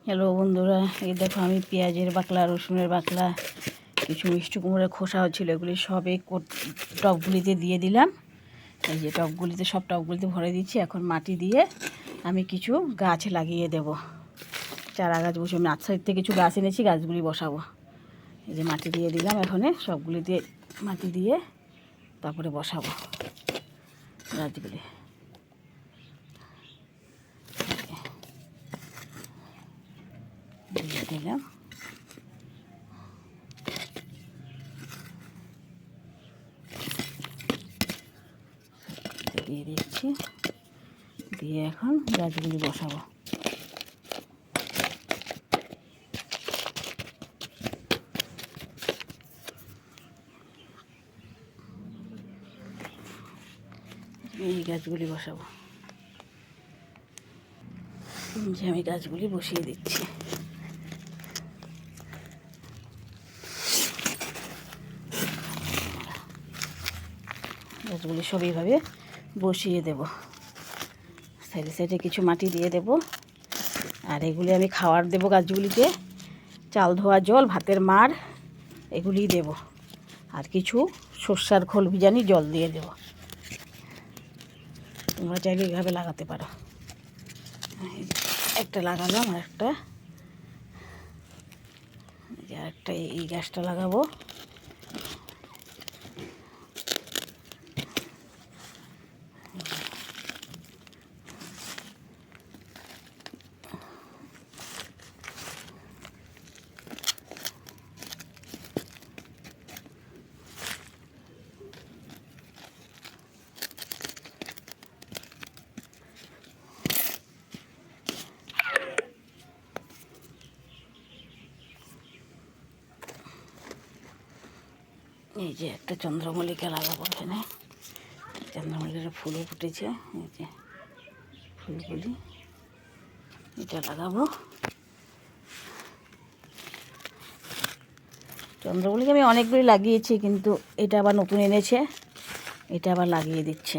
Hello বন্ধুরা, এই দেখো আমি পেঁয়াজের বাকলা, রসুনের বাকলা, কিছু মিষ্টি কুমড়োর খোসা হচ্ছিলো, এগুলি সব এই টবগুলিতে দিয়ে দিলাম। এই যে টবগুলিতে, সব টবগুলিতে ভরে দিচ্ছি। এখন মাটি দিয়ে আমি কিছু গাছ লাগিয়ে দেব। চারা গাছ বসে নার্সারি থেকে কিছু গাছ এনেছি, গাছগুলি বসাবো। এই যে মাটি দিয়ে দিলাম, এখানে সবগুলিতে মাটি দিয়ে তারপরে বসাবো গাছগুলি। দিয়ে দিলাম, দিয়ে দিচ্ছি, দিয়ে এখন গাছগুলি বসাবো। এই গাছগুলি বসাবো, যে আমি গাছগুলি বসিয়ে দিচ্ছি। গাছগুলি সব এইভাবে বসিয়ে দেব। সাইডে সাইডে কিছু মাটি দিয়ে দেব, আর এগুলি আমি খাওয়ার দেব গাছগুলিকে। চাল ধোয়া জল, ভাতের মাড়, এগুলি দেব, আর কিছু সর্ষার খোল ভিজানি জল দিয়ে দেব। তোমরা চাইলে এইভাবে লাগাতে পারো। একটা লাগালাম, আর একটা এই গাছটা লাগাবো। এই যে একটা চন্দ্রমল্লিকা লাগাবো এখানে। চন্দ্রমল্লিকার ফুলও ফুটেছে, এই যে ফুলগুলি, এটা লাগাবো। চন্দ্রমল্লিকা আমি অনেকগুলি লাগিয়েছি, কিন্তু এটা আবার নতুন এনেছে, এটা আবার লাগিয়ে দিচ্ছে।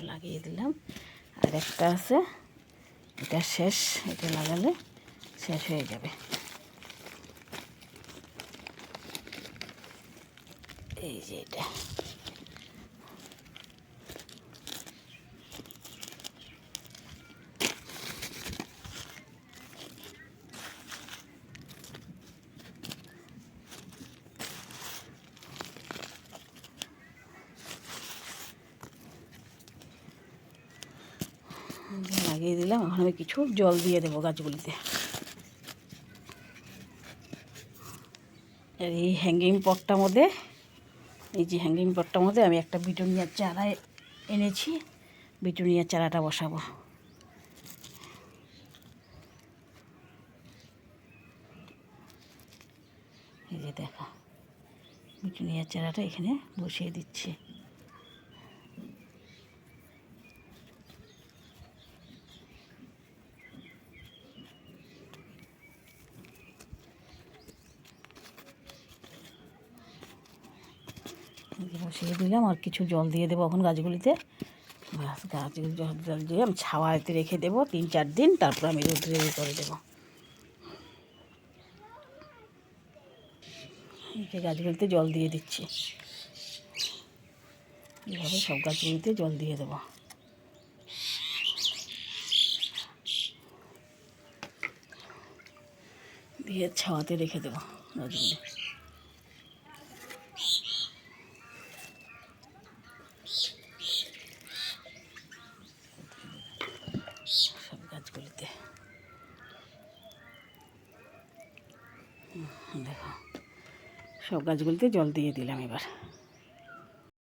লাগিয়ে দিলাম, আর একটা আছে, এটা শেষ, এটা লাগালে শেষ হয়ে যাবে। এই যে এটা লাগিয়ে দিলাম। এখন আমি কিছু জল দিয়ে দেবো গাছগুলিতে। আর এই হ্যাঙ্গিং পটটার মধ্যে, এই যে হ্যাঙ্গিং পটটার মধ্যে আমি একটা বিটুনিয়ার চারা এনেছি, বিটুনিয়ার চারাটা বসাবো। এই যে দেখো, বিটুনিয়ার চারাটা এখানে বসিয়ে দিচ্ছি। বসিয়ে দিলাম, আর কিছু জল দিয়ে দেবো এখন গাছগুলিতে। গাছগুলি জল দিয়ে আমি ছাওয়াতে রেখে দেবো 3-4 দিন, তারপর আমি রোদ্রে করে দেবো। গাছগুলিতে জল দিয়ে দিচ্ছি, এইভাবে সব গাছগুলিতে জল দিয়ে দেবো। দিয়ে ছাওয়াতে রেখে দেবো গাছগুলি। সব গাছগুলিতে দেখো, সব গাছগুলিতে জল দিয়ে দিলাম এবার।